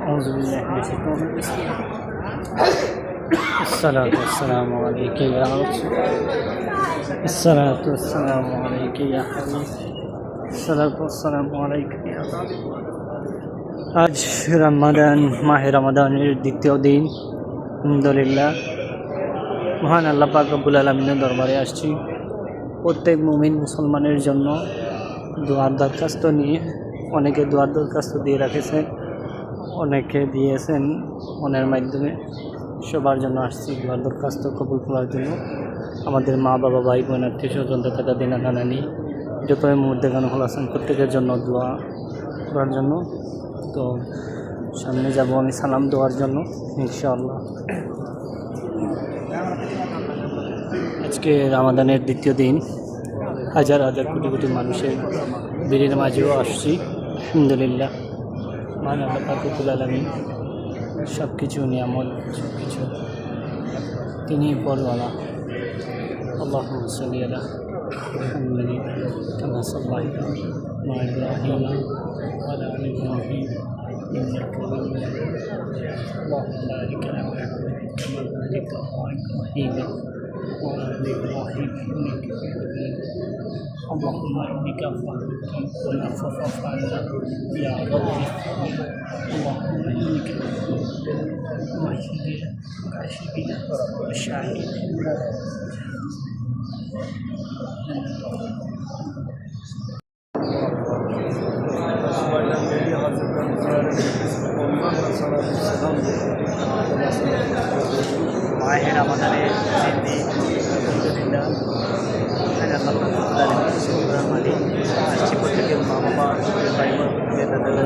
أعوذ بالله من الشيطان الرجيم. الصلاة والسلام عليك يا رسول الله. الصلاة والسلام عليك يا حبيب. الصلاة والسلام عليك يا حبيب. আজ মাহে রমাদানের দ্বিতীয় দিন। আলহামদুলিল্লাহ, মহান আল্লাহ পাক রব্বুল আলামিনের দরবারে আসছি প্রত্যেক মুমিন মুসলমানের জন্য দোয়ার দরখাস্ত নিয়ে। অনেকে দোয়ার দরখাস্ত দিয়ে রাখেছেন, অনেকে দিয়েছেন মনের মাধ্যমে। সবার জন্য আসছি দোয়ার দরখাস্ত কবুল করার জন্য। আমাদের মা বাবা, ভাই বোন, আত্মীয় স্বজন তথা দাদা নানানি যত মুহূর্তে গান হল আছেন প্রত্যেকের জন্য দোয়া করার জন্য। তো সামনে যাব আমি সালাম দেওয়ার জন্য ইনশাআল্লাহ। আজকে রমাদানের দ্বিতীয় দিন, হাজার হাজার কোটি কোটি মানুষের ভিড়ের মাঝেও আসছি। আলহামদুলিল্লাহ, মহান আল্লাহ পাক রব্বুল আলামিন সব কিছু নিয়ামত, সব কিছু তিনি পরওয়ালা। আল্লাহুম্মা সাল্লি আলা মুহাম্মাদিন কামা সাল্লাইতা আলা ইব্রাহিম ওয়া আলা আলি ইব্রাহিম ইন্নাকা হামিদুম মাজিদ। আল্লাহুম্মা বারিক আলা মুহাম্মাদিন কামা বারাকতা আলা ইব্রাহিম ওয়া আলা আলি ইব্রাহিম ইন্নাকা হামিদুম মাজিদ। اللهم إنك عفو تحب العفو فاعف عنا يا رب. اللهم إنك عفو مهدنا كاشفنا وشاهدنا. মাহে রমাদানের দিন, আলহামদুলিল্লাহ, আসছি প্রত্যেকের মা বাবা, ভাই বোন, দাদা